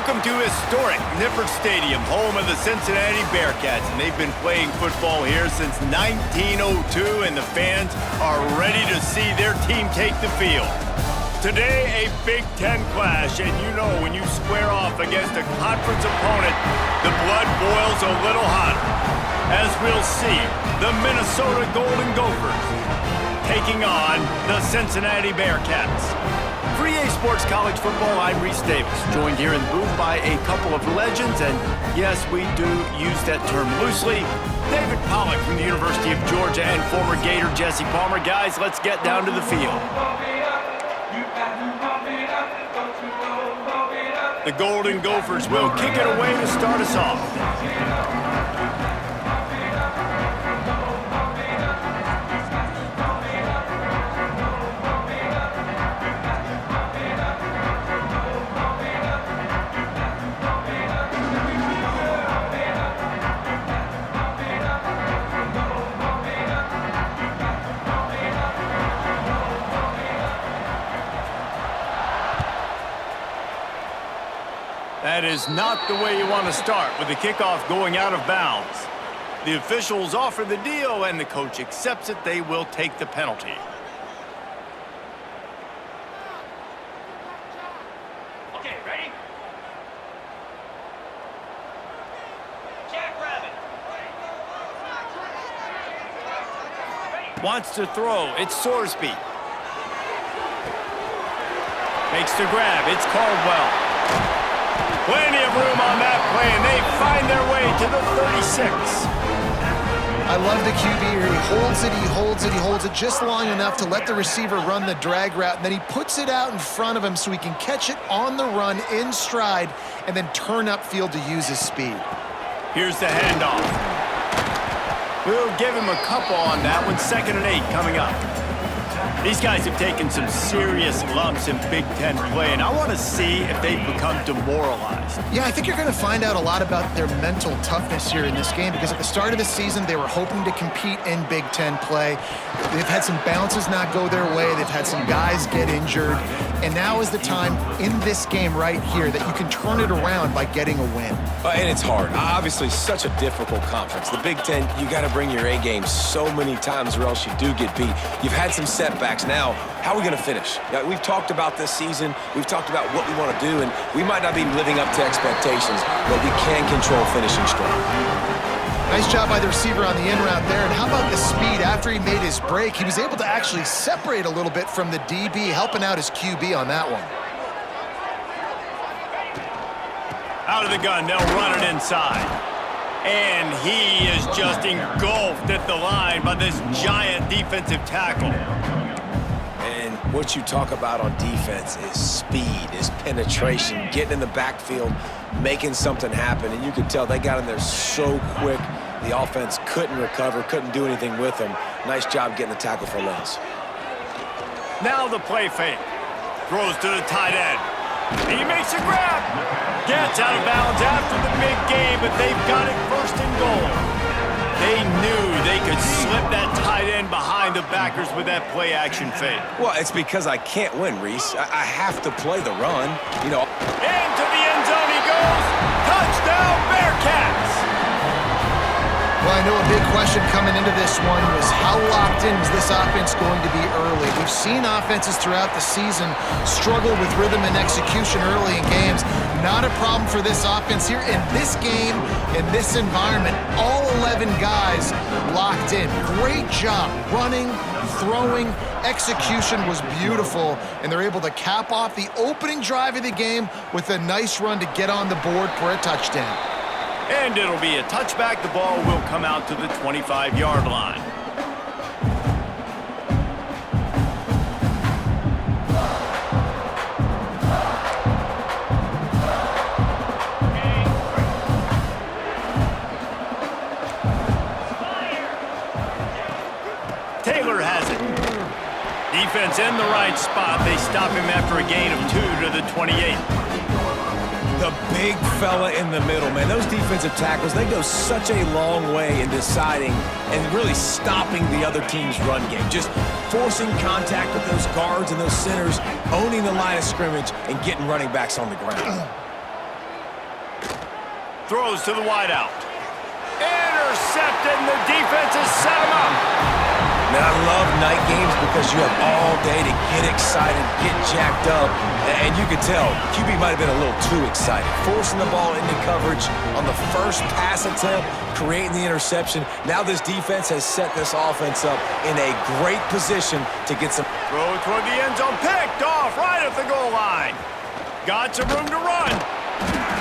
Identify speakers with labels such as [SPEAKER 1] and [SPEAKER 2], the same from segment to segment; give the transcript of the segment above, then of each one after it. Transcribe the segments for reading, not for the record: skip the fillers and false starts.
[SPEAKER 1] Welcome to historic Nippert Stadium, home of the Cincinnati Bearcats. And they've been playing football here since 1902, and the fans are ready to see their team take the field. Today, a Big Ten clash, and you know when you square off against a conference opponent, the blood boils a little hotter. As we'll see, the Minnesota Golden Gophers taking on the Cincinnati Bearcats. For EA Sports College Football, I'm Reese Davis, joined here in the booth by a couple of legends, and yes, we do use that term loosely. David Pollack from the University of Georgia and former Gator Jesse Palmer. Guys, let's get down to the field. The Golden Gophers will kick it away to start us off. That is not the way you want to start, with the kickoff going out of bounds. The officials offer the deal, and the coach accepts it. They will take the penalty.
[SPEAKER 2] Okay, ready? Jackrabbit.
[SPEAKER 1] Wants to throw. It's Sorsby. Makes the grab. It's Caldwell. Plenty of room on that play, and they find their way to the 36.
[SPEAKER 3] I love the QB here. He holds it, he holds it, he holds it just long enough to let the receiver run the drag route, and then he puts it out in front of him so he can catch it on the run in stride and then turn upfield to use his speed.
[SPEAKER 1] Here's the handoff. We'll give him a couple on that one. 2nd and 8 coming up. These guys have taken some serious lumps in Big Ten play, and I want to see if they've become demoralized.
[SPEAKER 3] Yeah, I think you're going to find out a lot about their mental toughness here in this game, because at the start of the season, they were hoping to compete in Big Ten play. They've had some bounces not go their way. They've had some guys get injured. And now is the time in this game right here that you can turn it around by getting a win.
[SPEAKER 4] And it's hard. Obviously, such a difficult conference. The Big Ten, you got to bring your A game so many times or else you do get beat. You've had some setbacks. Now, how are we going to finish? We've talked about this season. We've talked about what we want to do, and we might not be living up to expectations, but we can control finishing strong.
[SPEAKER 3] Nice job by the receiver on the in route there. And how about the speed? After he made his break, he was able to actually separate a little bit from the DB, helping out his QB on that one.
[SPEAKER 1] Out of the gun, they'll run it inside. And he is just engulfed at the line by this giant defensive tackle.
[SPEAKER 4] And what you talk about on defense is speed, is penetration, getting in the backfield, making something happen. And you could tell they got in there so quick, the offense couldn't recover, couldn't do anything with them. Nice job getting the tackle for loss.
[SPEAKER 1] Now the play fake. Throws to the tight end. He makes a grab. Gets out of bounds after the big game, but they've got it 1st and goal. They knew they could slip that tight end behind the backers with that play action fake.
[SPEAKER 4] Well, it's because I can't win, Reese. I have to play the run. You know.
[SPEAKER 1] Into the end zone he goes. Touchdown, Bearcats.
[SPEAKER 3] Well, I know a big question coming into this one was how locked in was this offense going to be early? We've seen offenses throughout the season struggle with rhythm and execution early in games. Not a problem for this offense here. In this game, in this environment, all 11 guys locked in. Great job running, throwing, execution was beautiful, and they're able to cap off the opening drive of the game with a nice run to get on the board for a touchdown.
[SPEAKER 1] And it'll be a touchback. The ball will come out to the 25-yard line. Taylor has it. Defense in the right spot. They stop him after a gain of 2 to the 28.
[SPEAKER 4] The big fella in the middle, man. Those defensive tackles, they go such a long way in deciding and really stopping the other team's run game. Just forcing contact with those guards and those centers, owning the line of scrimmage, and getting running backs on the ground.
[SPEAKER 1] throws to the wideout. Intercepted, and the defense has set him up.
[SPEAKER 4] Man, I love night games because you have all day to get excited, get jacked up, and you can tell QB might have been a little too excited. Forcing the ball into coverage on the first pass attempt, creating the interception. Now this defense has set this offense up in a great position to get some...
[SPEAKER 1] Throw toward the end zone, picked off right at the goal line. Got some room to run.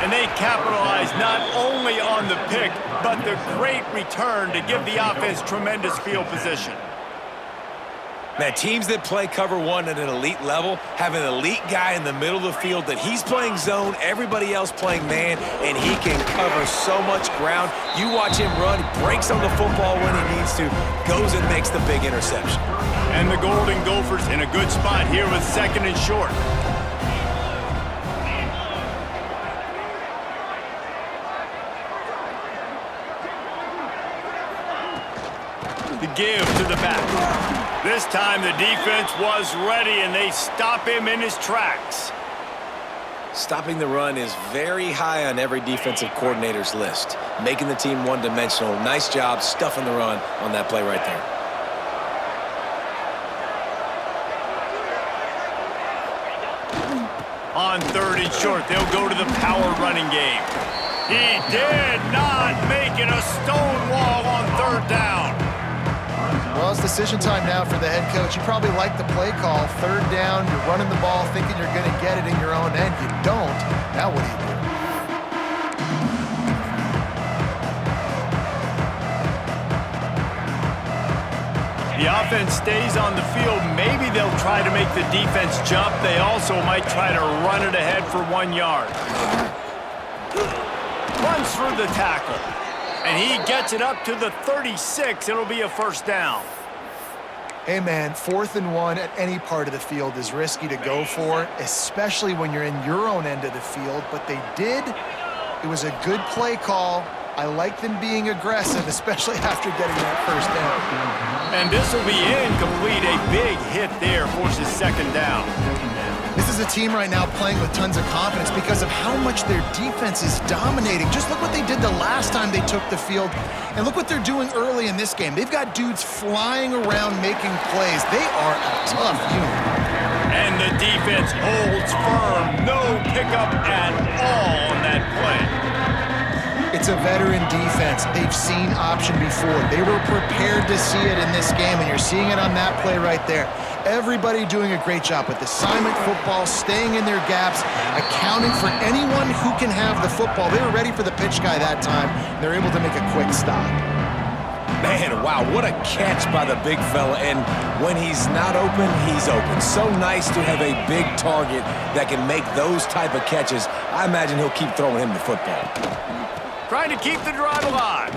[SPEAKER 1] And they capitalize not only on the pick, but the great return to give the offense tremendous field position.
[SPEAKER 4] Man, teams that play cover one at an elite level have an elite guy in the middle of the field that he's playing zone, everybody else playing man, and he can cover so much ground. You watch him run, breaks on the football when he needs to, goes and makes the big interception.
[SPEAKER 1] And the Golden Gophers in a good spot here with 2nd and short. The give to the back. This time the defense was ready and they stop him in his tracks.
[SPEAKER 4] Stopping the run is very high on every defensive coordinator's list. Making the team one-dimensional. Nice job stuffing the run on that play right there.
[SPEAKER 1] On 3rd and short, they'll go to the power running game. He did not make it a stone wall on 3rd down.
[SPEAKER 3] Well, it's decision time now for the head coach. You probably like the play call. 3rd down, you're running the ball thinking you're going to get it in your own end. You don't. Now what do you do?
[SPEAKER 1] The offense stays on the field. Maybe they'll try to make the defense jump. They also might try to run it ahead for 1 yard. Runs through the tackle. And he gets it up to the 36. It'll be a 1st down.
[SPEAKER 3] Hey, man, 4th and 1 at any part of the field is risky to go for, especially when you're in your own end of the field. But they did. It was a good play call. I like them being aggressive, especially after getting that 1st down.
[SPEAKER 1] And this will be incomplete. A big hit there forces 2nd down.
[SPEAKER 3] This is a team right now playing with tons of confidence because of how much their defense is dominating. Just look what they did the last time they took the field, and look what they're doing early in this game. They've got dudes flying around making plays. They are a tough unit.
[SPEAKER 1] And the defense holds firm. No pickup at all on that play.
[SPEAKER 3] It's a veteran defense. They've seen option before. They were prepared to see it in this game, and you're seeing it on that play right there. Everybody doing a great job with assignment football, staying in their gaps, accounting for anyone who can have the football. They were ready for the pitch guy that time. They're able to make a quick stop.
[SPEAKER 4] Man, wow, what a catch by the big fella. And when he's not open, he's open. So nice to have a big target that can make those type of catches. I imagine he'll keep throwing him the football.
[SPEAKER 1] Trying to keep the drive alive.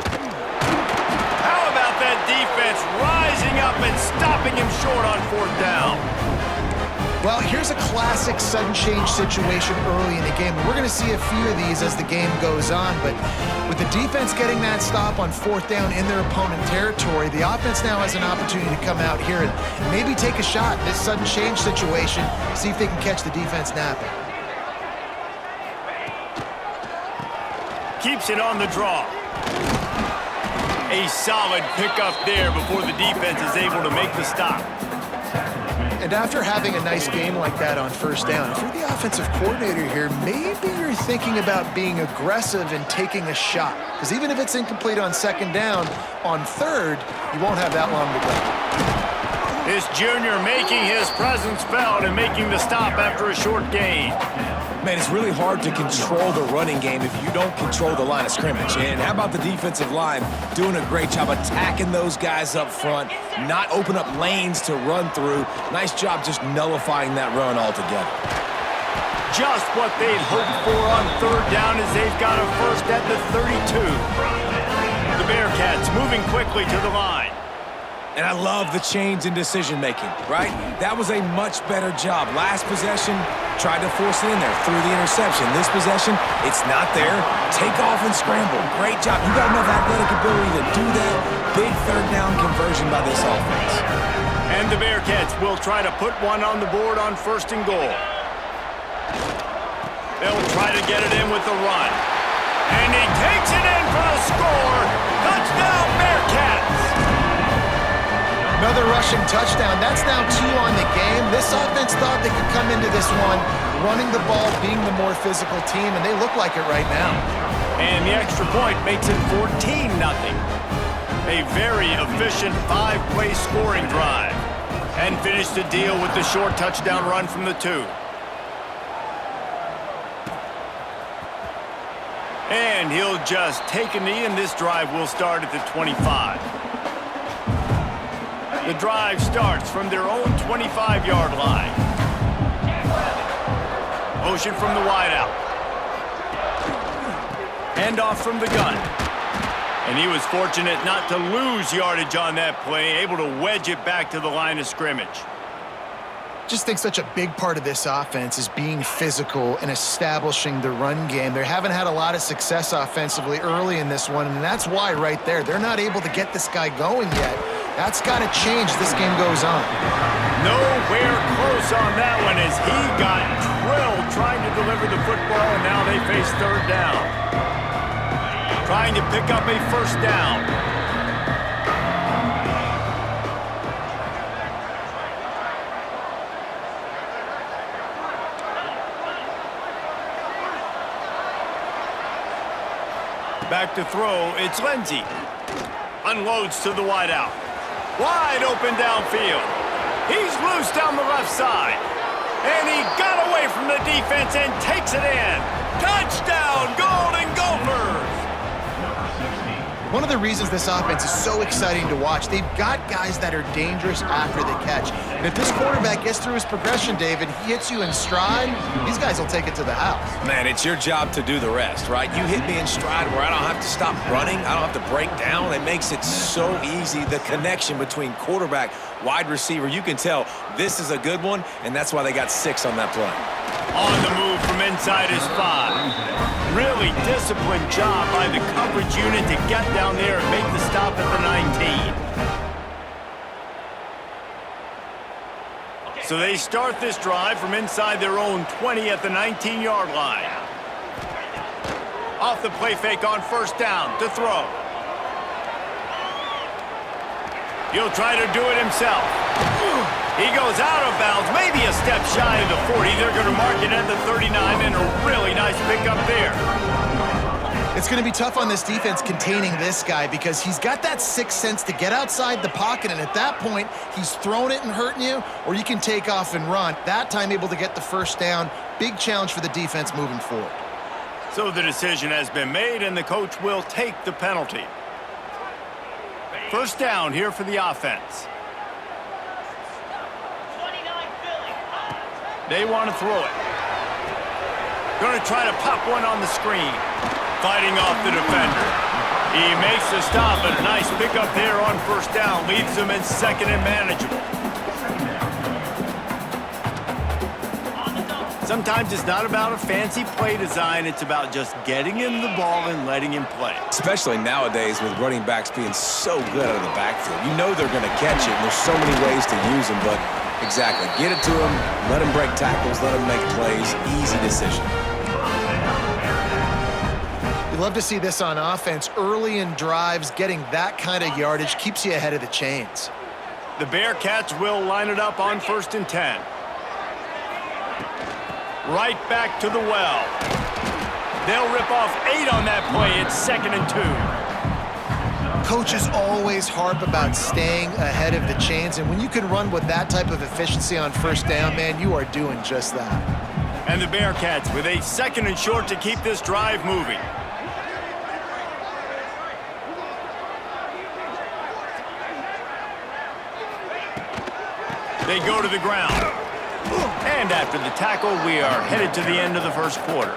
[SPEAKER 1] How about that defense rising up and stopping him short on 4th down?
[SPEAKER 3] Well, here's a classic sudden change situation early in the game. We're going to see a few of these as the game goes on, but with the defense getting that stop on 4th down in their opponent territory, the offense now has an opportunity to come out here and maybe take a shot in this sudden change situation, see if they can catch the defense napping.
[SPEAKER 1] Keeps it on the draw. A solid pickup there before the defense is able to make the stop.
[SPEAKER 3] And after having a nice game like that on 1st down, if you're the offensive coordinator here, maybe you're thinking about being aggressive and taking a shot. Because even if it's incomplete on 2nd down, on 3rd, you won't have that long to go.
[SPEAKER 1] This junior making his presence felt and making the stop after a short gain.
[SPEAKER 4] Man, it's really hard to control the running game if you don't control the line of scrimmage. And how about the defensive line doing a great job attacking those guys up front, not open up lanes to run through. Nice job just nullifying that run altogether.
[SPEAKER 1] Just what they'd hoped for on 3rd down as they've got a 1st at the 32. The Bearcats moving quickly to the line.
[SPEAKER 4] And I love the change in decision-making, right? That was a much better job. Last possession, tried to force it in there, threw the interception. This possession, it's not there. Take off and scramble. Great job. You got enough athletic ability to do that. Big 3rd down conversion by this offense.
[SPEAKER 1] And the Bearcats will try to put one on the board on 1st and goal. They'll try to get it in with the run. And he takes
[SPEAKER 3] Another rushing touchdown. That's now 2 on the game. This offense thought they could come into this one running the ball, being the more physical team, and they look like it right now.
[SPEAKER 1] And the extra point makes it 14-0. A very efficient 5-play scoring drive. And finish the deal with the short touchdown run from the 2. And he'll just take a knee, and this drive will start at the 25. The drive starts from their own 25-yard line. Motion from the wideout. Handoff from the gun. And he was fortunate not to lose yardage on that play, able to wedge it back to the line of scrimmage.
[SPEAKER 3] Just think such a big part of this offense is being physical and establishing the run game. They haven't had a lot of success offensively early in this one, and that's why right there, they're not able to get this guy going yet. That's got to change as this game goes on.
[SPEAKER 1] Nowhere close on that one as he got drilled trying to deliver the football, and now they face third down. Trying to pick up a first down. Back to throw, it's Cincy. Unloads to the wideout. Wide open downfield. He's loose down the left side. And he got away from the defense and takes it in. Touchdown, Golden Gophers!
[SPEAKER 3] One of the reasons this offense is so exciting to watch, they've got guys that are dangerous after the catch. And if this quarterback gets through his progression, David, he hits you in stride, these guys will take it to the house.
[SPEAKER 4] Man, it's your job to do the rest, right? You hit me in stride where I don't have to stop running. I don't have to break down. It makes it so easy. The connection between quarterback, wide receiver, you can tell this is a good one, and that's why they got 6 on that play.
[SPEAKER 1] On the move from inside his 5. Really disciplined job by the coverage unit to get down there and make the stop at the 19. So they start this drive from inside their own 20 at the 19-yard line. Off the play fake on first down to throw. He'll try to do it himself. He goes out of bounds, maybe a step shy of the 40. They're going to mark it at the 39, and a really nice pickup there.
[SPEAKER 3] It's going to be tough on this defense containing this guy because he's got that sixth sense to get outside the pocket, and at that point, he's throwing it and hurting you, or you can take off and run. That time able to get the first down. Big challenge for the defense moving forward.
[SPEAKER 1] So the decision has been made, and the coach will take the penalty. First down here for the offense. They want to throw it. Going to try to pop one on the screen. Fighting off the defender. He makes the stop, and a nice pickup there on first down. Leaves him in second and manageable. Sometimes it's not about a fancy play design. It's about just getting him the ball and letting him play.
[SPEAKER 4] Especially nowadays with running backs being so good out of the backfield. You know they're going to catch it, and there's so many ways to use them, but exactly. Get it to him, let him break tackles, let him make plays. Easy decision.
[SPEAKER 3] You love to see this on offense. Early in drives, getting that kind of yardage keeps you ahead of the chains.
[SPEAKER 1] The Bearcats will line it up on 1st and 10. Right back to the well. They'll rip off 8 on that play. It's 2nd and 2.
[SPEAKER 3] Coaches always harp about staying ahead of the chains, and when you can run with that type of efficiency on first down, man, you are doing just that.
[SPEAKER 1] And the Bearcats with a 2nd and short to keep this drive moving. They go to the ground. And after the tackle, we are headed to the end of the first quarter.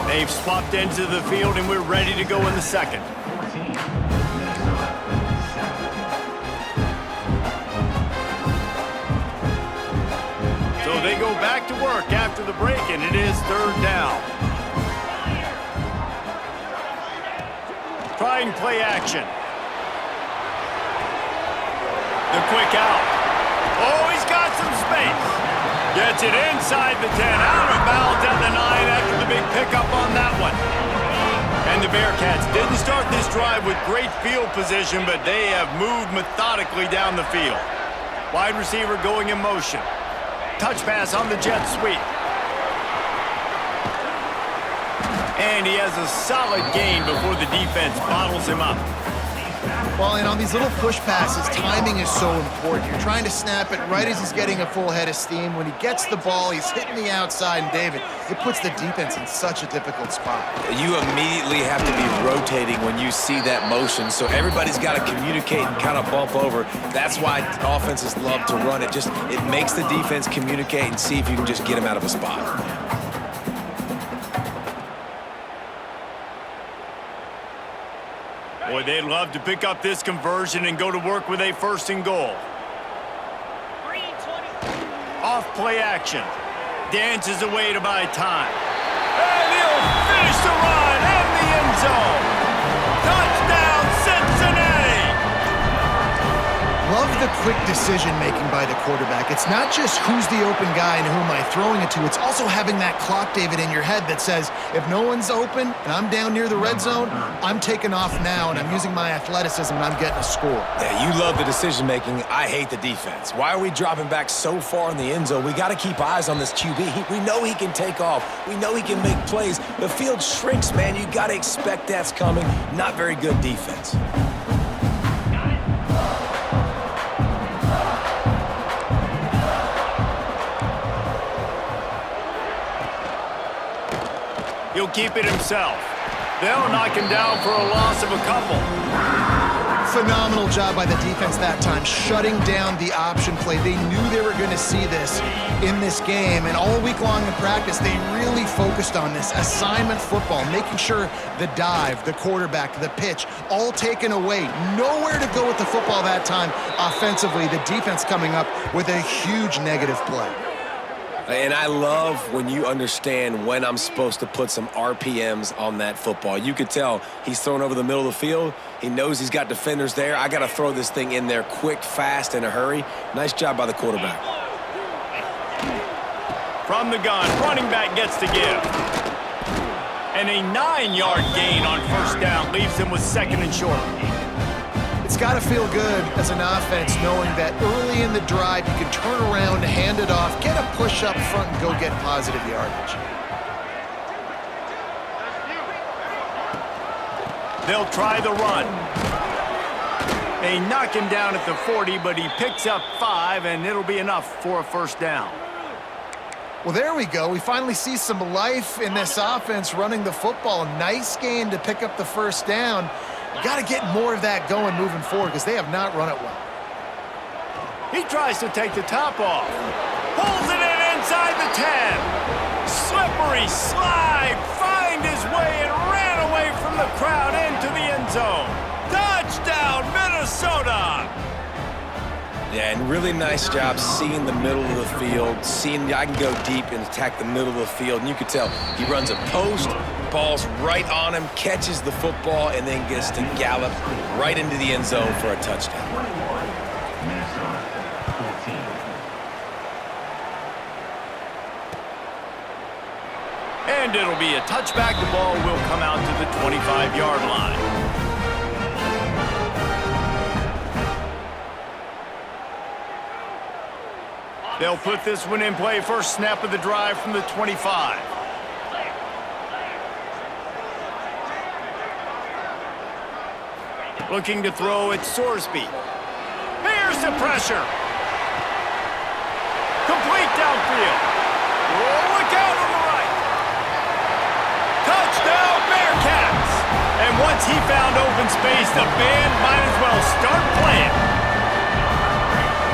[SPEAKER 1] They've swapped into the field, and we're ready to go in the second. So they go back to work after the break, and it is 3rd down. Trying play action. The quick out. Oh, he's got some space. Gets it inside the 10, out of bounds at the 9 after the big pickup on that one. And the Bearcats didn't start this drive with great field position, but they have moved methodically down the field. Wide receiver going in motion. Touch pass on the jet sweep. And he has a solid gain before the defense bottles him up.
[SPEAKER 3] Well, and on these little push passes, timing is so important. You're trying to snap it right as he's getting a full head of steam. When he gets the ball, he's hitting the outside, and David, it puts the defense in such a difficult spot.
[SPEAKER 4] You immediately have to be rotating when you see that motion, so everybody's got to communicate and kind of bump over. That's why offenses love to run it. It makes the defense communicate and see if you can just get him out of a spot.
[SPEAKER 1] Boy, they'd love to pick up this conversion and go to work with a 1st and goal. Off play action. Dances away to buy time. And he'll finish the run in the end zone. Touchdown, Cincinnati!
[SPEAKER 3] Love the quick decision-making by the quarterback. It's not just who's the open guy and who am I throwing it to. It's also having that clock, David, in your head that says, if no one's open and I'm down near the red zone, I'm taking off now and I'm using my athleticism and I'm getting a score.
[SPEAKER 4] Yeah, you love the decision-making. I hate the defense. Why are we dropping back so far in the end zone? We got to keep eyes on this QB. We know he can take off. We know he can make plays. The field shrinks, man. You got to expect that's coming. Not very good defense.
[SPEAKER 1] He'll keep it himself. They'll knock him down for a loss of a couple.
[SPEAKER 3] Phenomenal job by the defense that time, shutting down the option play. They knew they were going to see this in this game, and all week long in practice, they really focused on this assignment football, making sure the dive, the quarterback, the pitch, all taken away. Nowhere to go with the football that time offensively. The defense coming up with a huge negative play.
[SPEAKER 4] And I love when you understand when I'm supposed to put some RPMs on that football. You could tell he's thrown over the middle of the field. He knows he's got defenders there. I got to throw this thing in there quick, fast, in a hurry. Nice job by the quarterback.
[SPEAKER 1] From the gun, running back gets to give. And a 9-yard gain on 1st down leaves him with 2nd and short.
[SPEAKER 3] It's got to feel good as an offense knowing that early in the drive you can turn around, hand it off, get a push up front, and go get positive yardage.
[SPEAKER 1] They'll try the run. They knock him down at the 40, but he picks up 5, and it'll be enough for a 1st down.
[SPEAKER 3] Well, there we go. We finally see some life in this offense running the football. Nice gain to pick up the 1st down. You got to get more of that going moving forward because they have not run it well.
[SPEAKER 1] He tries to take the top off. Pulls it in inside the 10. Slippery slide. Find his way and ran away from the crowd into the end zone. Touchdown, Minnesota!
[SPEAKER 4] Yeah, and really nice job seeing the middle of the field, seeing I can go deep and attack the middle of the field. And you can tell he runs a post, ball's right on him, catches the football, and then gets to gallop right into the end zone for a touchdown.
[SPEAKER 1] And it'll be a touchback. The ball will come out to the 25-yard line. They'll put this one in play. 1st snap of the drive from the 25. Looking to throw at Sorsby. Here's the pressure. Complete downfield. Oh, look out on the right. Touchdown, Bearcats. And once he found open space, the band might as well start playing.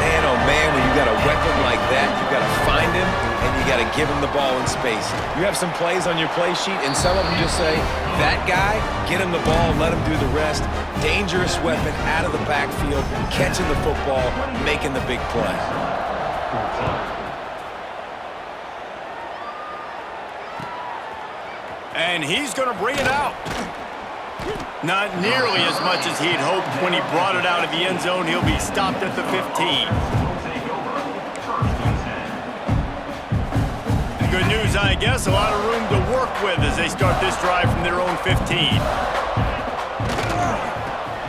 [SPEAKER 4] Man, oh man, when you got a weapon like that, you got to find him and you got to give him the ball in space. You have some plays on your play sheet, and some of them just say, that guy, get him the ball, let him do the rest. Dangerous weapon out of the backfield, catching the football, making the big play.
[SPEAKER 1] And he's going to bring it out. Not nearly as much as he'd hoped when he brought it out of the end zone. He'll be stopped at the 15. Good news, I guess. A lot of room to work with as they start this drive from their own 15.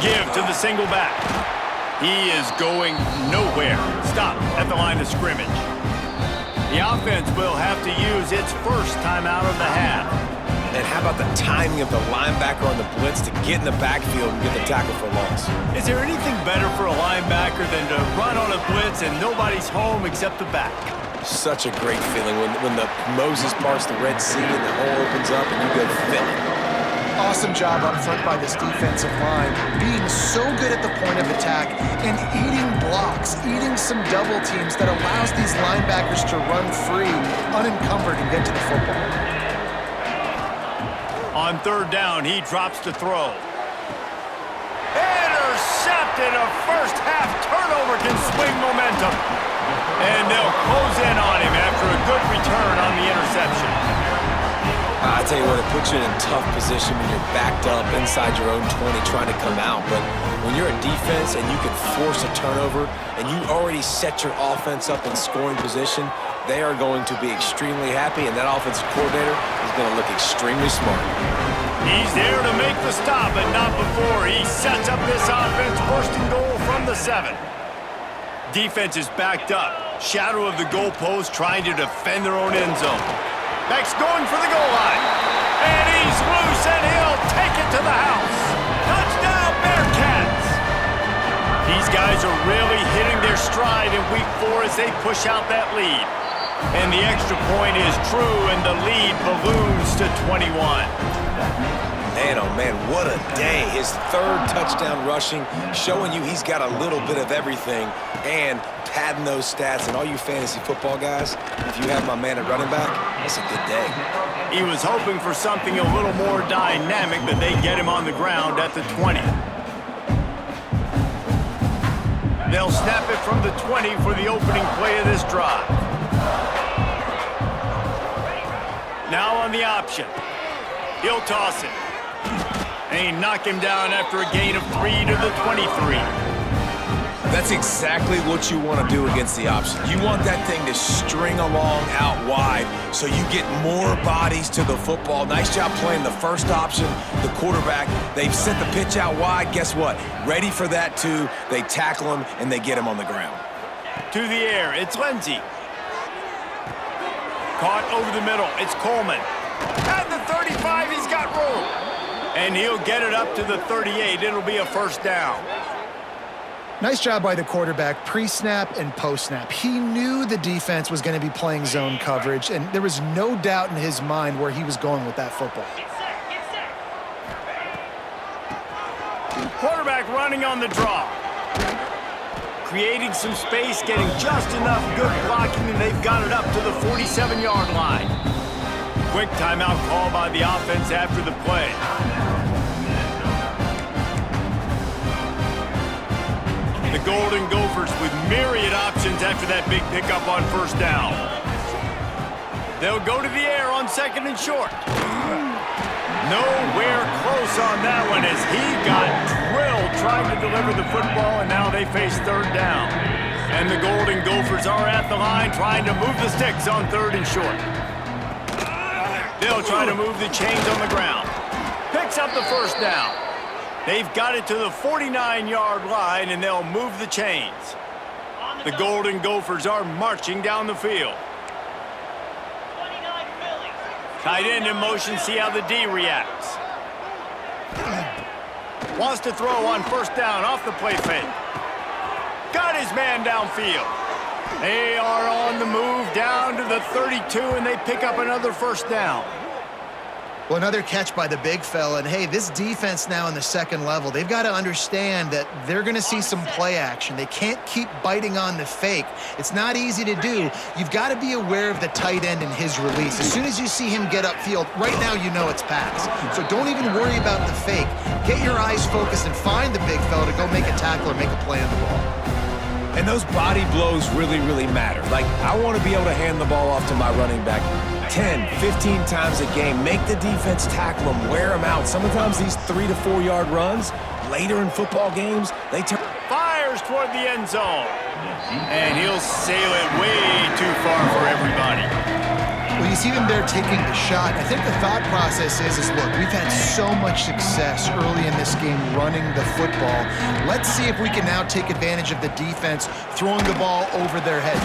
[SPEAKER 1] Give to the single back. He is going nowhere. Stop at the line of scrimmage. The offense will have to use its first timeout of the half.
[SPEAKER 4] And how about the timing of the linebacker on the blitz to get in the backfield and get the tackle for loss?
[SPEAKER 1] Is there anything better for a linebacker than to run on a blitz and nobody's home except the back?
[SPEAKER 4] Such a great feeling when the Moses parts the Red Sea and the hole opens up and you go fill it.
[SPEAKER 3] Awesome job up front by this defensive line, being so good at the point of attack and eating blocks, eating some double teams that allows these linebackers to run free, unencumbered, and get to the football.
[SPEAKER 1] On third down, he drops to throw. Intercepted. A first half turnover can swing momentum. And they'll close in on him after a good return on the interception.
[SPEAKER 4] I tell you what, it puts you in a tough position when you're backed up inside your own 20 trying to come out. But when you're a defense and you can force a turnover and you already set your offense up in scoring position, they are going to be extremely happy, and that offensive coordinator is going to look extremely smart.
[SPEAKER 1] He's there to make the stop, but not before. He sets up this offense, first and goal from the 7. Defense is backed up. Shadow of the goalpost, trying to defend their own end zone. Back's going for the goal line. And he's loose, and he'll take it to the house. Touchdown, Bearcats! These guys are really hitting their stride in week 4 as they push out that lead. And the extra point is true, and the lead balloons to 21.
[SPEAKER 4] Man, oh man, what a day. His 3rd touchdown rushing, showing you he's got a little bit of everything and padding those stats. And all you fantasy football guys, if you have my man at running back, that's a good day.
[SPEAKER 1] He was hoping for something a little more dynamic, but they get him on the ground at the 20. They'll snap it from the 20 for the opening play of this drive. Now on the option. He'll toss it. And he knock him down after a gain of 3 to the 23.
[SPEAKER 4] That's exactly what you want to do against the option. You want that thing to string along out wide so you get more bodies to the football. Nice job playing the first option, the quarterback. They've sent the pitch out wide. Guess what? Ready for that too. They tackle him and they get him on the ground.
[SPEAKER 1] To the air, it's Cincy. Caught over the middle, it's Coleman. At the 35, he's got room. And he'll get it up to the 38. It'll be a first down.
[SPEAKER 3] Nice job by the quarterback, pre-snap and post-snap. He knew the defense was going to be playing zone coverage, and there was no doubt in his mind where he was going with that football.
[SPEAKER 1] Quarterback running on the draw. Creating some space, getting just enough good blocking, and they've got it up to the 47-yard line. Quick timeout call by the offense after the play. The Golden Gophers with myriad options after that big pickup on first down. They'll go to the air on 2nd and short. Nowhere close on that one as he got drilled trying to deliver the football, and now they face 3rd down. And the Golden Gophers are at the line trying to move the sticks on 3rd and short. They'll try to move the chains on the ground. Picks up the first down. They've got it to the 49-yard line, and they'll move the chains. The Golden Gophers are marching down the field. Tight end in motion, see how the D reacts. Wants to throw on first down off the play fake. Got his man downfield. They are on the move down to the 32, and they pick up another first down.
[SPEAKER 3] Well, another catch by the big fella. And, hey, this defense now in the 2nd level, they've got to understand that they're going to see some play action. They can't keep biting on the fake. It's not easy to do. You've got to be aware of the tight end and his release. As soon as you see him get upfield, right now you know it's pass. So don't even worry about the fake. Get your eyes focused and find the big fella to go make a tackle or make a play on the ball.
[SPEAKER 4] And those body blows really, really matter. Like, I want to be able to hand the ball off to my running back 10, 15 times a game. Make the defense tackle them, wear them out. Sometimes these 3 to 4 yard runs, later in football games, they turn.
[SPEAKER 1] Fires toward the end zone. And he'll sail it way too far for everybody.
[SPEAKER 3] Well, you see them there taking the shot. I think the thought process is look, we've had so much success early in this game running the football. Let's see if we can now take advantage of the defense throwing the ball over their head.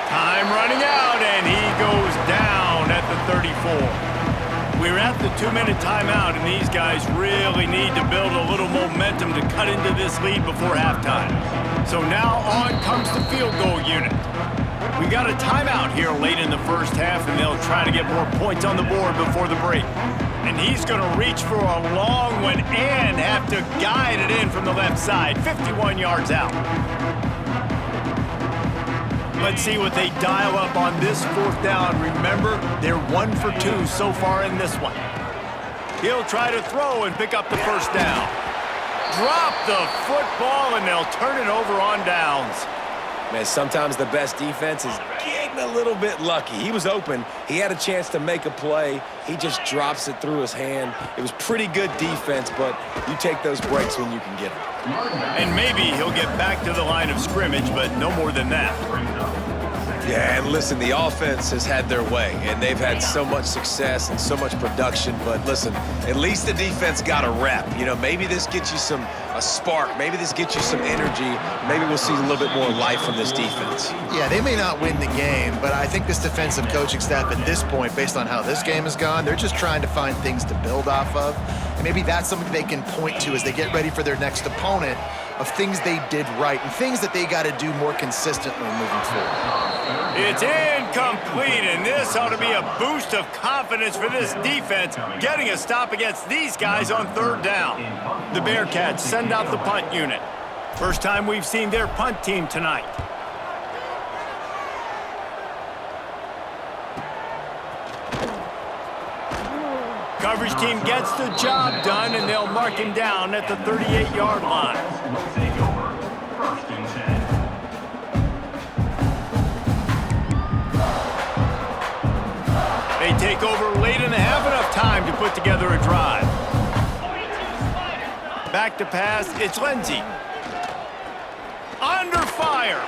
[SPEAKER 1] Time running out, and he goes down at the 34. We're at the 2-minute timeout, and these guys really need to build a little momentum to cut into this lead before halftime. So now on comes the field goal unit. We got a timeout here late in the first half, and they'll try to get more points on the board before the break. And he's going to reach for a long one and have to guide it in from the left side, 51 yards out. Let's see what they dial up on this fourth down. Remember, they're 1 for 2 so far in this one. He'll try to throw and pick up the first down. Drop the football, and they'll turn it over on downs.
[SPEAKER 4] Man, sometimes the best defense is getting a little bit lucky. He was open. He had a chance to make a play. He just drops it through his hand. It was pretty good defense, but you take those breaks when you can get them.
[SPEAKER 1] And maybe he'll get back to the line of scrimmage, but no more than that.
[SPEAKER 4] Yeah, and listen, the offense has had their way, and they've had so much success and so much production. But listen, at least the defense got a rep. You know, maybe this gets you a spark. Maybe this gets you some energy. Maybe we'll see a little bit more life from this defense.
[SPEAKER 3] Yeah, they may not win the game, but I think this defensive coaching staff at this point, based on how this game has gone, they're just trying to find things to build off of. And maybe that's something they can point to as they get ready for their next opponent, of things they did right and things that they got to do more consistently moving forward.
[SPEAKER 1] It's incomplete, and this ought to be a boost of confidence for this defense, getting a stop against these guys on third down. The Bearcats send out the punt unit. First time we've seen their punt team tonight. Coverage team gets the job done, and they'll mark him down at the 38-yard line. They take over late in the half, enough time to put together a drive. Back to pass, it's Lindsey. Under fire.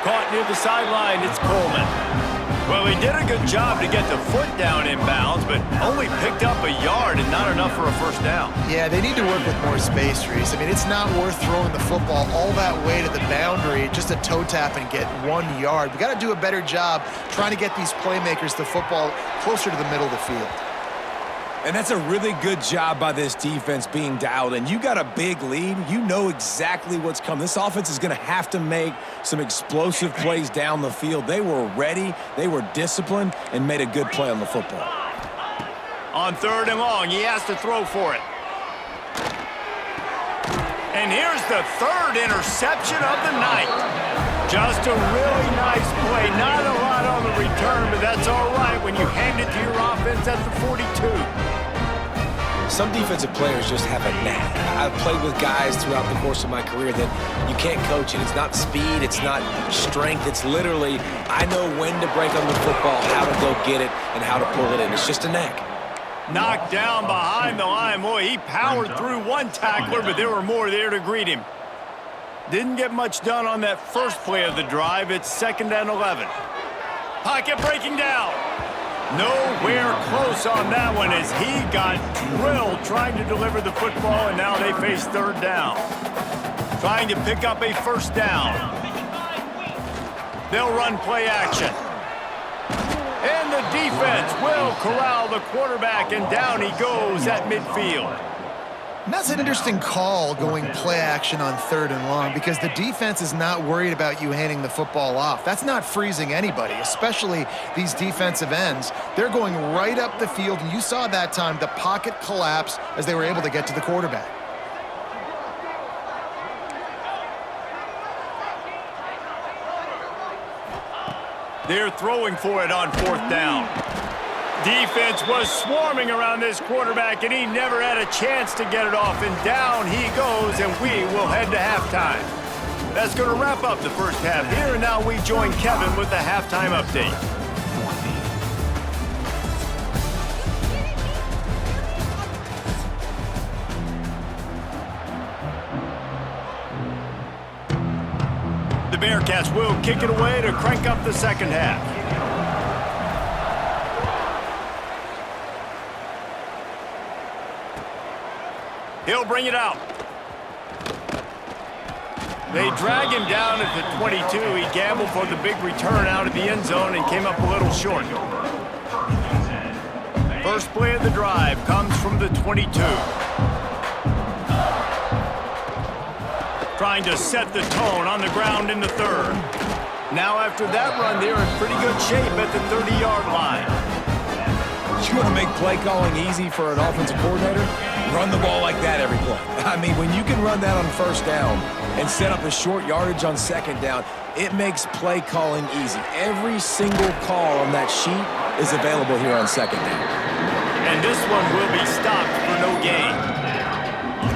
[SPEAKER 1] Caught near the sideline, it's Coleman. Well, he did a good job to get the foot down in bounds, but only picked up a yard and not enough for a first down.
[SPEAKER 3] Yeah, they need to work with more space, Reese. I mean, it's not worth throwing the football all that way to the boundary just a toe tap and get 1 yard. We got to do a better job trying to get these playmakers the football closer to the middle of the field.
[SPEAKER 4] And that's a really good job by this defense being dialed in. You got a big lead. You know exactly what's coming. This offense is going to have to make some explosive plays down the field. They were ready, they were disciplined, and made a good play on the football.
[SPEAKER 1] On third and long, he has to throw for it. And here's the third interception of the night. Just a really nice play. Not a lot on the return, but that's all right when you hand it to your offense at the 42.
[SPEAKER 4] Some defensive players just have a knack. I've played with guys throughout the course of my career that you can't coach it. It's not speed, it's not strength. It's literally, I know when to break on the football, how to go get it, and how to pull it in. It's just a knack.
[SPEAKER 1] Knocked down behind the line. Boy, he powered through one tackler, but there were more there to greet him. Didn't get much done on that first play of the drive. It's 2nd and 11. Pocket breaking down. Nowhere close on that one as he got drilled trying to deliver the football, and now they face third down. Trying to pick up a first down. They'll run play action. And the defense will corral the quarterback, and down he goes at midfield.
[SPEAKER 3] And that's an interesting call, going play action on third and long, because the defense is not worried about you handing the football off. That's not freezing anybody, especially these defensive ends. They're going right up the field, and you saw that time the pocket collapse as they were able to get to the quarterback.
[SPEAKER 1] They're throwing for it on fourth down. Defense was swarming around this quarterback, and he never had a chance to get it off. And down he goes, and we will head to halftime. That's going to wrap up the first half here, and now we join Kevin with the halftime update. The Bearcats will kick it away to crank up the second half. He'll bring it out. They drag him down at the 22. He gambled for the big return out of the end zone and came up a little short. First play of the drive comes from the 22. Trying to set the tone on the ground in the third. Now after that run, they're in pretty good shape at the 30-yard line.
[SPEAKER 4] You want to make play calling easy for an offensive coordinator? Run the ball like that every play. I mean, when you can run that on first down and set up a short yardage on second down, it makes play calling easy. Every single call on that sheet is available here on second down.
[SPEAKER 1] And this one will be stopped for no gain.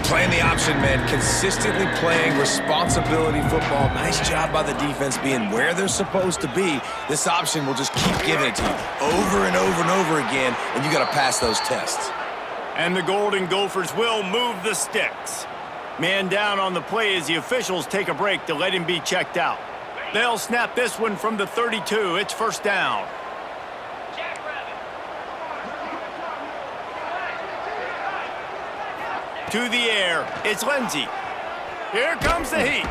[SPEAKER 4] Playing the option, man. Consistently playing responsibility football. Nice job by the defense being where they're supposed to be. This option will just keep giving it to you over and over and over again, and you got to pass those tests.
[SPEAKER 1] And the Golden Gophers will move the sticks. Man down on the play as the officials take a break to let him be checked out. They'll snap this one from the 32. It's first down. To the air, it's Lindsey. Here comes the heat.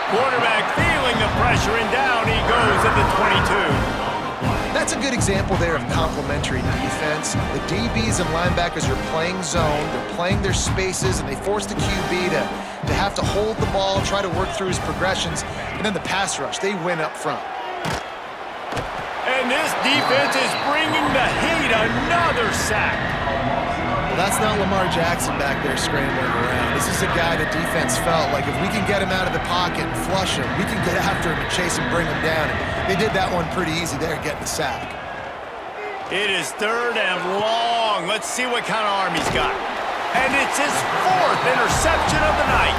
[SPEAKER 1] Quarterback feeling the pressure, and down he goes at the 22.
[SPEAKER 3] That's a good example there of complementary defense. The DBs and linebackers are playing zone, they're playing their spaces, and they force the QB to have to hold the ball, try to work through his progressions, and then the pass rush, they win up front.
[SPEAKER 1] And this defense is bringing the heat, another sack.
[SPEAKER 3] Well, that's not Lamar Jackson back there scrambling around. This is a guy the defense felt like if we can get him out of the pocket and flush him, we can get after him and chase him, bring him down. And they did that one pretty easy there, getting the sack.
[SPEAKER 1] It is third and long. Let's see what kind of arm he's got. And it's his fourth interception of the night.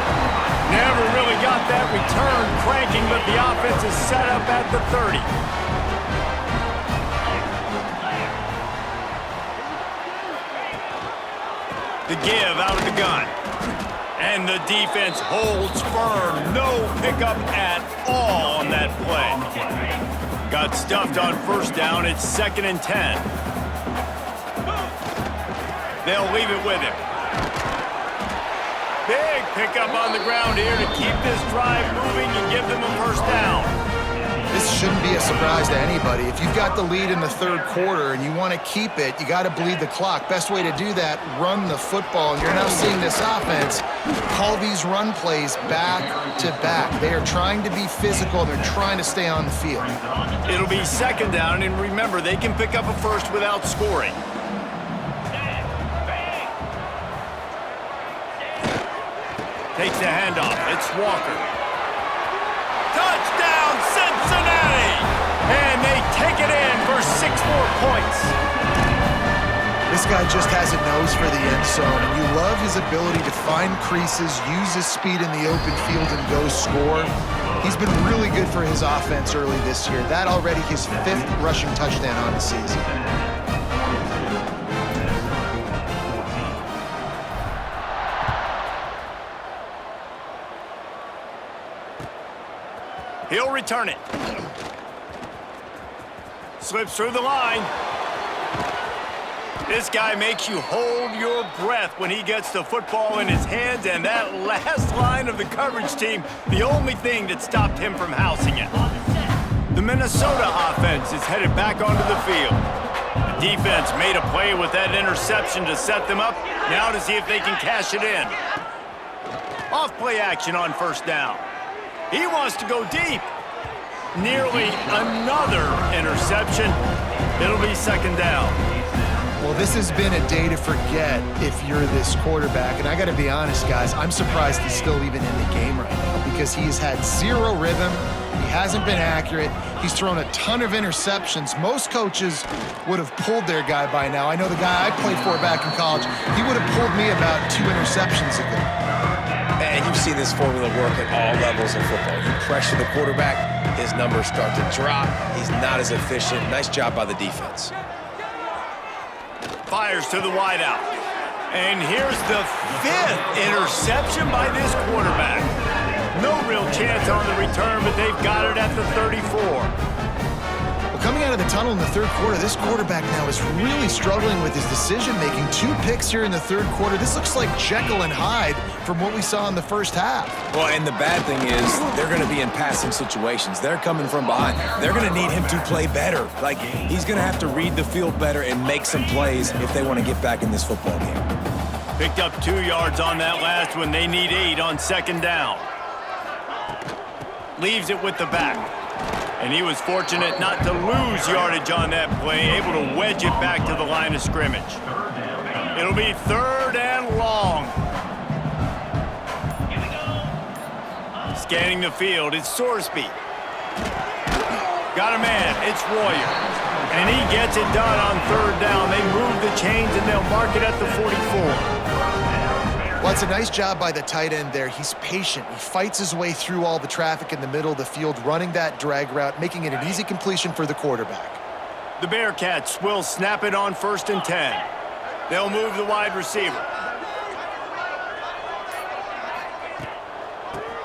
[SPEAKER 1] Never really got that return cranking, but the offense is set up at the 30. The give out of the gun. And the defense holds firm. No pickup at all on that play. Got stuffed on first down. It's 2nd and 10. They'll leave it with him. Big pickup on the ground here to keep this drive moving and give them a first down.
[SPEAKER 3] This shouldn't be a surprise to anybody. If you've got the lead in the third quarter and you want to keep it, you got to bleed the clock. Best way to do that, run the football. And you're now seeing this offense call these run plays back to back. They are trying to be physical, and they're trying to stay on the field.
[SPEAKER 1] It'll be 2nd down, and remember, they can pick up a first without scoring. Takes the handoff. It's Walker. Touchdown, Cincinnati! And they take it in for 6 more points.
[SPEAKER 3] This guy just has a nose for the end zone, and you love his ability to find creases, use his speed in the open field, and go score. He's been really good for his offense early this year. That already his 5th rushing touchdown on the season.
[SPEAKER 1] He'll return it. Slips through the line. This guy makes you hold your breath when he gets the football in his hands, and that last line of the coverage team, the only thing that stopped him from housing it. The Minnesota offense is headed back onto the field. The defense made a play with that interception to set them up. Now to see if they can cash it in. Off play action on first down. He wants to go deep. Nearly another interception. It'll be 2nd down.
[SPEAKER 3] Well, this has been a day to forget if you're this quarterback. And I got to be honest, guys, I'm surprised he's still even in the game right now because he has had 0 rhythm. He hasn't been accurate. He's thrown a ton of interceptions. Most coaches would have pulled their guy by now. I know the guy I played for back in college, he would have pulled me about 2 interceptions ago.
[SPEAKER 4] And you've seen this formula work at all levels of football. You pressure the quarterback, his numbers start to drop. He's not as efficient. Nice job by the defense.
[SPEAKER 1] Fires to the wideout. And here's the 5th interception by this quarterback. No real chance on the return, but they've got it at the 34.
[SPEAKER 3] Well, coming out of the tunnel in the third quarter. This quarterback now is really struggling with his decision-making. 2 picks here in the third quarter. This looks like Jekyll and Hyde from what we saw in the first half.
[SPEAKER 4] Well, and the bad thing is they're going to be in passing situations. They're coming from behind. They're going to need him to play better. Like, he's going to have to read the field better and make some plays if they want to get back in this football game.
[SPEAKER 1] Picked up 2 yards on that last one. They need 8 on second down. Leaves it with the back. And he was fortunate not to lose yardage on that play, able to wedge it back to the line of scrimmage. It'll be 3rd and long. Scanning the field, it's Sorsby. Got a man, it's Royer. And he gets it done on 3rd down. They move the chains and they'll mark it at the 44.
[SPEAKER 3] Well, it's a nice job by the tight end there. He's patient. He fights his way through all the traffic in the middle of the field, running that drag route, making it an easy completion for the quarterback.
[SPEAKER 1] The Bearcats will snap it on 1st and 10. They'll move the wide receiver.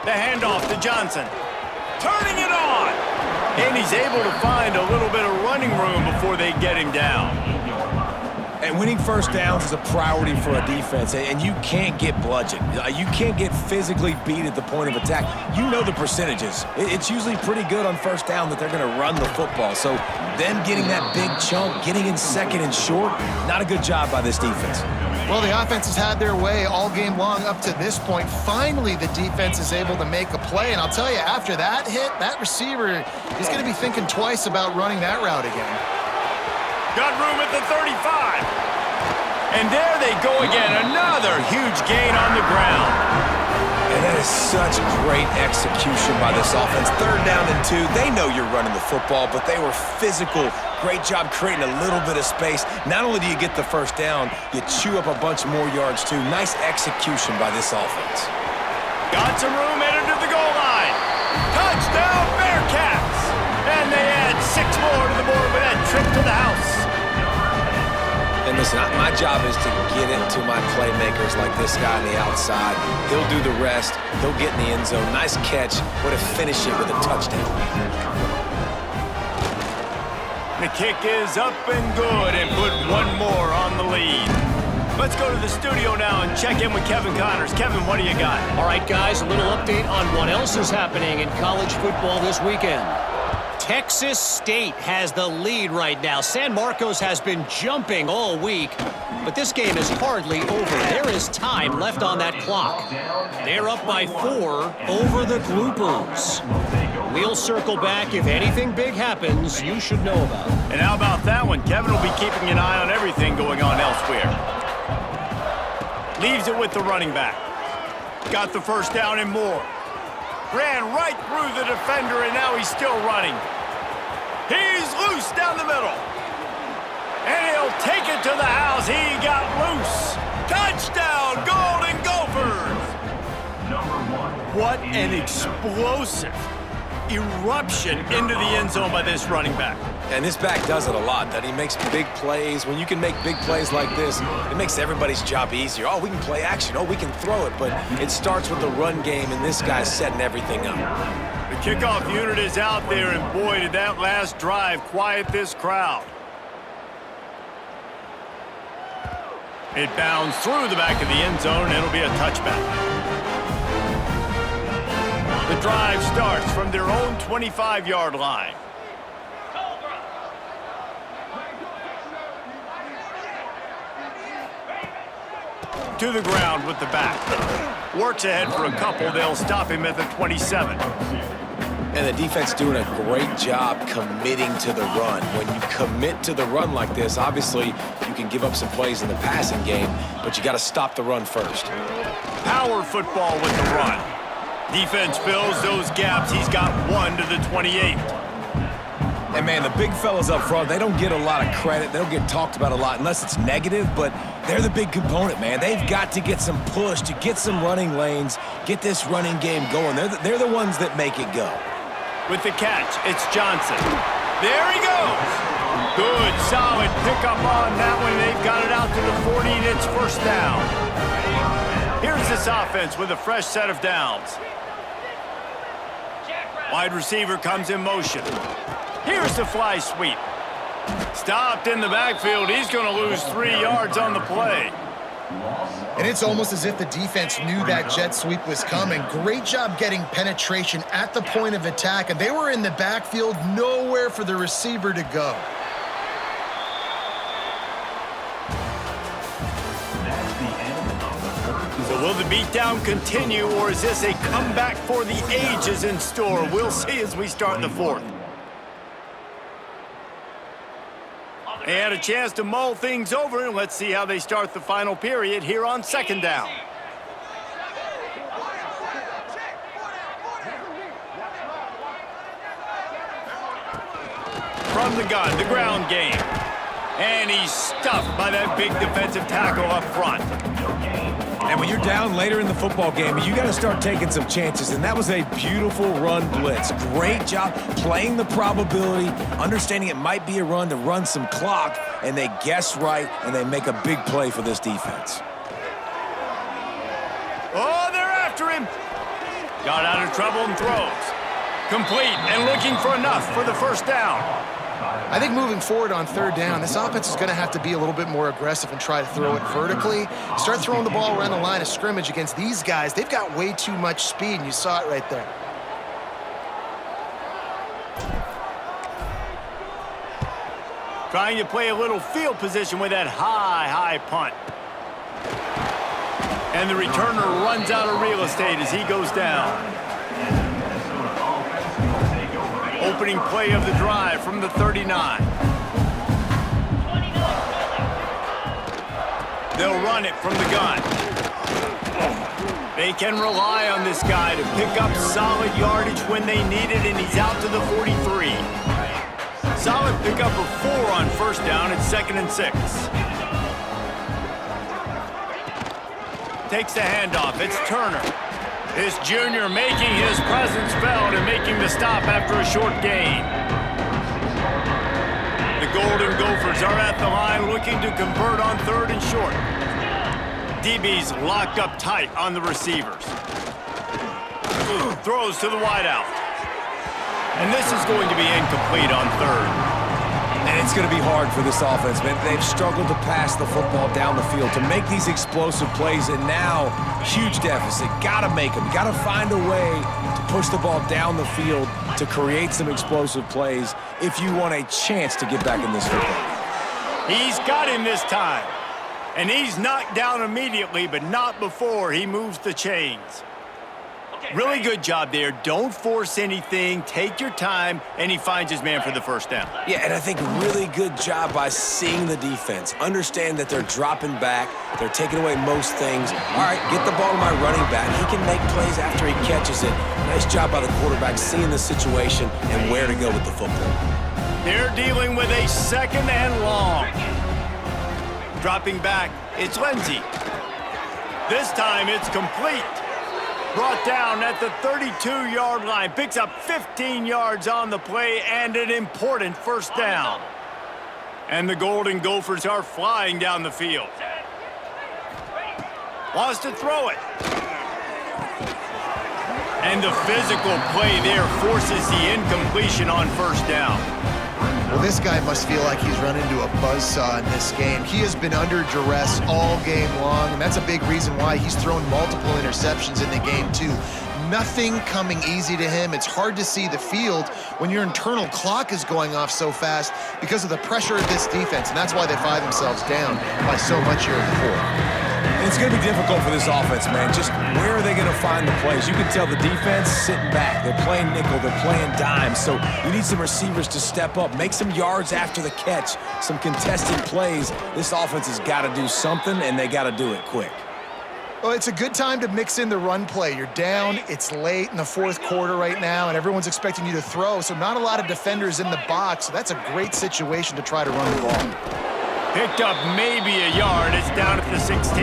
[SPEAKER 1] The handoff to Johnson. Turning it on! And he's able to find a little bit of running room before they get him down.
[SPEAKER 4] And winning first downs is a priority for a defense, and you can't get bludgeoned. You can't get physically beat at the point of attack. You know the percentages. It's usually pretty good on first down that they're going to run the football. So them getting that big chunk, getting in 2nd and short, not a good job by this defense.
[SPEAKER 3] Well, the offense has had their way all game long up to this point. Finally, the defense is able to make a play. And I'll tell you, after that hit, that receiver is going to be thinking twice about running that route again.
[SPEAKER 1] Got room at the 35. And there they go again. Another huge gain on the ground.
[SPEAKER 4] And that is such great execution by this offense. 3rd down and 2. They know you're running the football, but they were physical. Great job creating a little bit of space. Not only do you get the first down, you chew up a bunch more yards too. Nice execution by this offense.
[SPEAKER 1] Got some room headed to the goal line. Touchdown Bearcats! And they add 6 more to the board with that trip to the house.
[SPEAKER 4] And listen, my job is to get it to my playmakers like this guy on the outside. He'll do the rest. He'll get in the end zone. Nice catch. Way to finish it with a touchdown.
[SPEAKER 1] The kick is up and good and put 1 more on the lead. Let's go to the studio now and check in with Kevin Connors. Kevin, what do you got?
[SPEAKER 2] All right, guys, a little update on what else is happening in college football this weekend. Texas State has the lead right now. San Marcos has been jumping all week, but this game is hardly over. There is time left on that clock. They're up by 4 over the Gloopers. We'll circle back. If anything big happens, you should know about it.
[SPEAKER 1] And how about that one? Kevin will be keeping an eye on everything going on elsewhere. Leaves it with the running back. Got the first down and more. Ran right through the defender, and now he's still running. He's loose down the middle. And he'll take it to the house. He got loose. Touchdown, Golden Gophers! What an explosive eruption into the end zone by this running back.
[SPEAKER 4] And this back does it a lot, that he makes big plays. When you can make big plays like this, it makes everybody's job easier. Oh, we can play action. Oh, we can throw it. But it starts with the run game, and this guy's setting everything up.
[SPEAKER 1] The kickoff unit is out there, and boy, did that last drive quiet this crowd. It bounds through the back of the end zone, and it'll be a touchback. The drive starts from their own 25-yard line. To the ground with the back. Works ahead for a couple. They'll stop him at the 27.
[SPEAKER 4] And the defense doing a great job committing to the run. When you commit to the run like this, obviously you can give up some plays in the passing game, but you got to stop the run first.
[SPEAKER 1] Power football with the run. Defense fills those gaps. He's got 1 to the 28.
[SPEAKER 4] And, man, the big fellas up front, they don't get a lot of credit. They don't get talked about a lot unless it's negative, but they're the big component, man. They've got to get some push, to get some running lanes, get this running game going. They're the ones that make it go.
[SPEAKER 1] With the catch, it's Johnson. There he goes. Good, solid pickup on that one. They've got it out to the 40, and it's first down. Here's this offense with a fresh set of downs. Wide receiver comes in motion. Here's the fly sweep. Stopped in the backfield. He's going to lose 3 yards on the play.
[SPEAKER 3] And it's almost as if the defense knew that jet sweep was coming. Great job getting penetration at the point of attack, and they were in the backfield, nowhere for the receiver to go.
[SPEAKER 1] So will the beatdown continue, or is this a comeback for the ages in store? We'll see as we start the fourth. They had a chance to mull things over, and let's see how they start the final period here on second down. From the gun, the ground game. And he's stuffed by that big defensive tackle up front.
[SPEAKER 4] And when you're down later in the football game, you got to start taking some chances, and that was a beautiful run blitz. Great job playing the probability, understanding it might be a run to run some clock, and they guess right, and they make a big play for this defense.
[SPEAKER 1] Oh, they're after him. Got out of trouble and throws. Complete and looking for enough for the first down.
[SPEAKER 3] I think moving forward on third down, this offense is going to have to be a little bit more aggressive and try to throw it vertically. Start throwing the ball around the line of scrimmage against these guys. They've got way too much speed, and you saw it right there.
[SPEAKER 1] Trying to play a little field position with that high punt. And the returner runs out of real estate as he goes down. Opening play of the drive from the 39. They'll run it from the gun. They can rely on this guy to pick up solid yardage when they need it, and he's out to the 43. Solid pickup of 4 on first down at 2nd and 6. Takes the handoff. It's Turner. This junior making his presence felt and making the stop after a short gain. The Golden Gophers are at the line looking to convert on 3rd and short. DB's locked up tight on the receivers. Throws to the wideout. And this is going to be incomplete on 3rd.
[SPEAKER 4] And it's going to be hard for this offense, man. They've struggled to pass the football down the field, to make these explosive plays, and now, huge deficit. Got to make them. Got to find a way to push the ball down the field to create some explosive plays if you want a chance to get back in this football.
[SPEAKER 1] He's got him this time. And he's knocked down immediately, but not before he moves the chains. Really good job there. Don't force anything. Take your time, and he finds his man for the first down.
[SPEAKER 4] Yeah, and I think really good job by seeing the defense. Understand that they're dropping back. They're taking away most things. All right, get the ball to my running back. He can make plays after he catches it. Nice job by the quarterback seeing the situation and where to go with the football.
[SPEAKER 1] They're dealing with a 2nd and long. Dropping back, it's Lindsey. This time it's complete. Brought down at the 32-yard line. Picks up 15 yards on the play and an important first down. And the Golden Gophers are flying down the field. Wants to throw it. And the physical play there forces the incompletion on first down.
[SPEAKER 3] Well, this guy must feel like he's run into a buzzsaw in this game. He has been under duress all game long, and that's a big reason why he's thrown multiple interceptions in the game, too. Nothing coming easy to him. It's hard to see the field when your internal clock is going off so fast because of the pressure of this defense, and that's why they find themselves down by so much here in the fourth.
[SPEAKER 4] And it's going to be difficult for this offense, man. Just where are they going to find the plays? You can tell the defense sitting back. They're playing nickel. They're playing dime. So you need some receivers to step up, make some yards after the catch, some contested plays. This offense has got to do something, and they got to do it quick.
[SPEAKER 3] Well, it's a good time to mix in the run play. You're down, it's late in the fourth quarter right now, and everyone's expecting you to throw, so not a lot of defenders in the box. So that's a great situation to try to run the ball.
[SPEAKER 1] Picked up maybe a yard. It's down at the 16.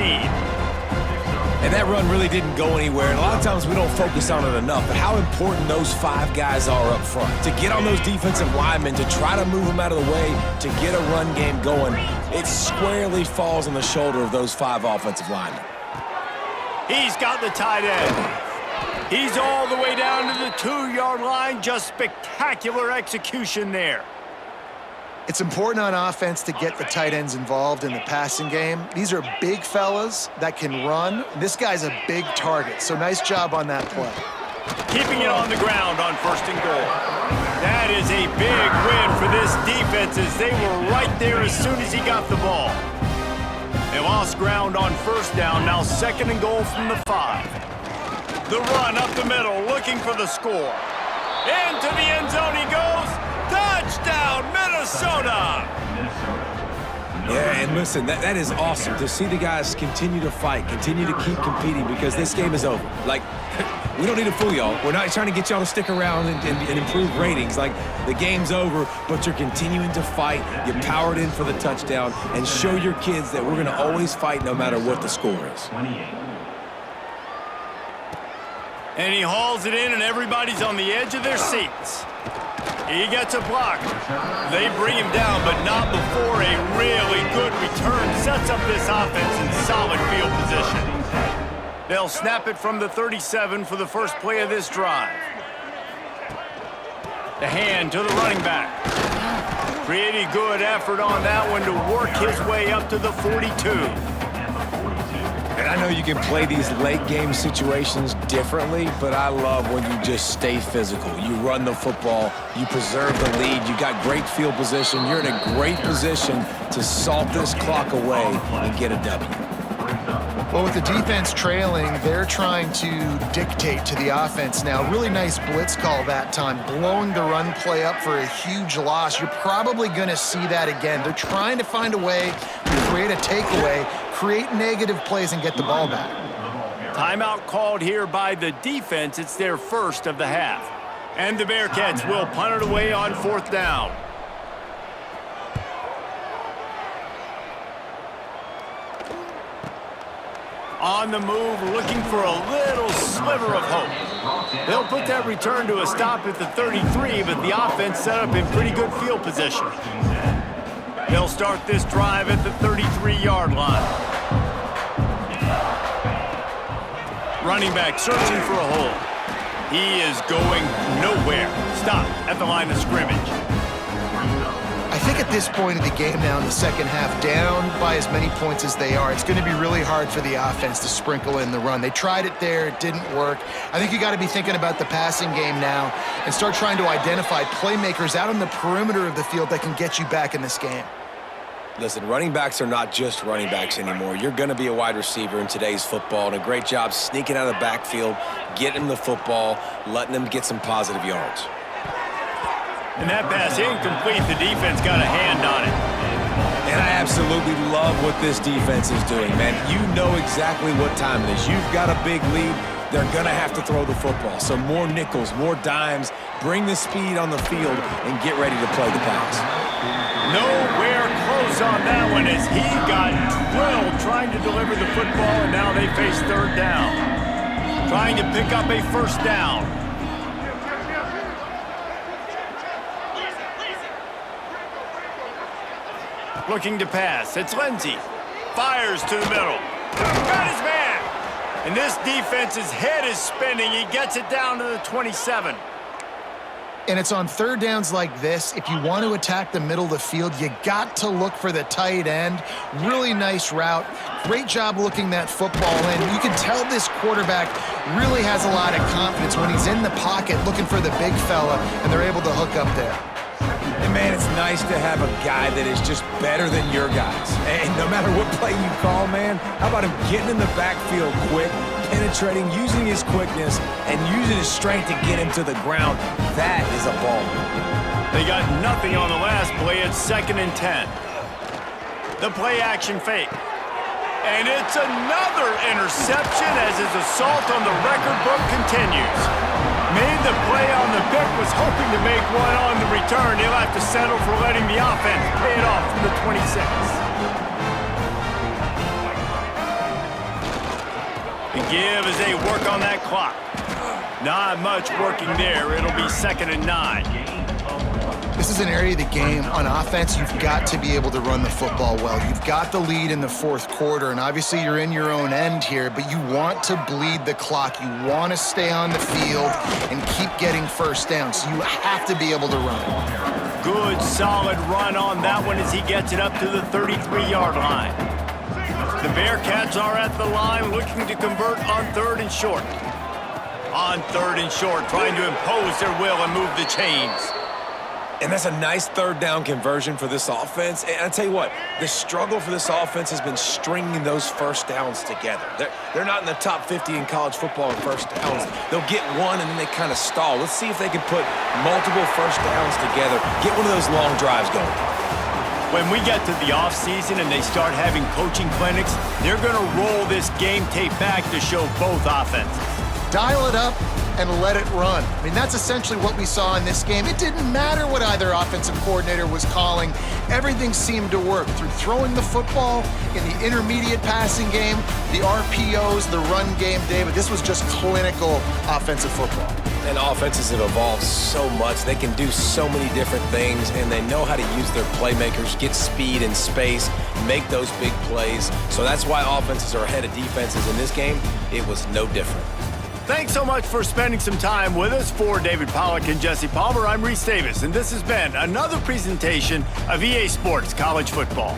[SPEAKER 4] And that run really didn't go anywhere. And a lot of times we don't focus on it enough, but how important those 5 guys are up front. To get on those defensive linemen, to try to move them out of the way, to get a run game going, it squarely falls on the shoulder of those 5 offensive linemen.
[SPEAKER 1] He's got the tight end. He's all the way down to the 2-yard line. Just spectacular execution there.
[SPEAKER 3] It's important on offense to get the tight ends involved in the passing game. These are big fellas that can run. This guy's a big target, so nice job on that play.
[SPEAKER 1] Keeping it on the ground on 1st and goal. That is a big win for this defense as they were right there as soon as he got the ball. They lost ground on 1st down, now 2nd and goal from the 5. The run up the middle, looking for the score. Into the end zone he goes. Touchdown, Minnesota!
[SPEAKER 4] Yeah, and listen, that is awesome to see the guys continue to fight, continue to keep competing because this game is over. Like, we don't need to fool y'all. We're not trying to get y'all to stick around and improve ratings. Like, the game's over, but you're continuing to fight. You powered in for the touchdown and show your kids that we're going to always fight no matter what the score is.
[SPEAKER 1] And he hauls it in, and everybody's on the edge of their seats. He gets a block. They bring him down, but not before a really good return sets up this offense in solid field position. They'll snap it from the 37 for the first play of this drive. The hand to the running back. Pretty good effort on that one to work his way up to the 42.
[SPEAKER 4] And I know you can play these late game situations differently, but I love when you just stay physical. You run the football, you preserve the lead, you got great field position, you're in a great position to salt this clock away and get a W.
[SPEAKER 3] Well, with the defense trailing, they're trying to dictate to the offense now. Really nice blitz call that time, blowing the run play up for a huge loss. You're probably going to see that again. They're trying to find a way to create a takeaway, create negative plays, and get the ball back.
[SPEAKER 1] Timeout called here by the defense. It's their first of the half. And the Bearcats will punt it away on 4th down. On the move, looking for a little sliver of hope. They'll put that return to a stop at the 33, but the offense set up in pretty good field position. They'll start this drive at the 33-yard line. Running back searching for a hole. He is going nowhere. Stop at the line of scrimmage.
[SPEAKER 3] I think at this point of the game now in the second half, down by as many points as they are, it's going to be really hard for the offense to sprinkle in the run. They tried it there. It didn't work. I think you got to be thinking about the passing game now and start trying to identify playmakers out on the perimeter of the field that can get you back in this game.
[SPEAKER 4] Listen, running backs are not just running backs anymore. You're going to be a wide receiver in today's football, and a great job sneaking out of the backfield, getting them the football, letting them get some positive yards.
[SPEAKER 1] And that pass incomplete. The defense got a hand on it.
[SPEAKER 4] And I absolutely love what this defense is doing, man. You know exactly what time it is. You've got a big lead. They're going to have to throw the football. So more nickels, more dimes, bring the speed on the field, and get ready to play the pass.
[SPEAKER 1] Nowhere close on that one as he got drilled trying to deliver the football, and now they face 3rd down. Trying to pick up a 1st down. Looking to pass. It's Lindsey. Fires to the middle. Got his man. And this defense's head is spinning. He gets it down to the 27.
[SPEAKER 3] And it's on 3rd downs like this. If you want to attack the middle of the field, you got to look for the tight end. Really nice route. Great job looking that football in. You can tell this quarterback really has a lot of confidence when he's in the pocket looking for the big fella, and they're able to hook up there.
[SPEAKER 4] And, man, it's nice to have a guy that is just better than your guys. And no matter what play you call, man, how about him getting in the backfield quick, penetrating, using his quickness, and using his strength to get him to the ground? That is a ball.
[SPEAKER 1] They got nothing on the last play. It's 2nd and 10. The play action fake. And it's another interception as his assault on the record book continues. Made the play on the pick, was hoping to make one on the return. He'll have to settle for letting the offense pay it off from the 26. The give as they work on that clock. Not much working there. It'll be 2nd and 9.
[SPEAKER 3] This is is an area of the game on offense you've got to be able to run the football well. You've got the lead in the fourth quarter, and obviously you're in your own end here, but you want to bleed the clock. You want to stay on the field and keep getting first down, so you have to be able to run.
[SPEAKER 1] Good, solid run on that one as he gets it up to the 33-yard line. The Bearcats are at the line looking to convert on 3rd and short. On 3rd and short, trying to impose their will and move the chains.
[SPEAKER 4] And that's a nice 3rd down conversion for this offense. And I tell you what, the struggle for this offense has been stringing those first downs together. They're not in the top 50 in college football in first downs. They'll get one and then they kind of stall. Let's see if they can put multiple first downs together, get one of those long drives going.
[SPEAKER 1] When we get to the offseason and they start having coaching clinics, they're going to roll this game tape back to show both offenses.
[SPEAKER 3] Dial it up and let it run. I mean, that's essentially what we saw in this game. It didn't matter what either offensive coordinator was calling. Everything seemed to work through throwing the football in the intermediate passing game, the RPOs, the run game, David. This was just clinical offensive football.
[SPEAKER 4] And offenses have evolved so much. They can do so many different things, and they know how to use their playmakers, get speed and space, make those big plays. So that's why offenses are ahead of defenses in this game. It was no different.
[SPEAKER 1] Thanks so much for spending some time with us. For David Pollack and Jesse Palmer, I'm Reese Davis, and this has been another presentation of EA Sports College Football.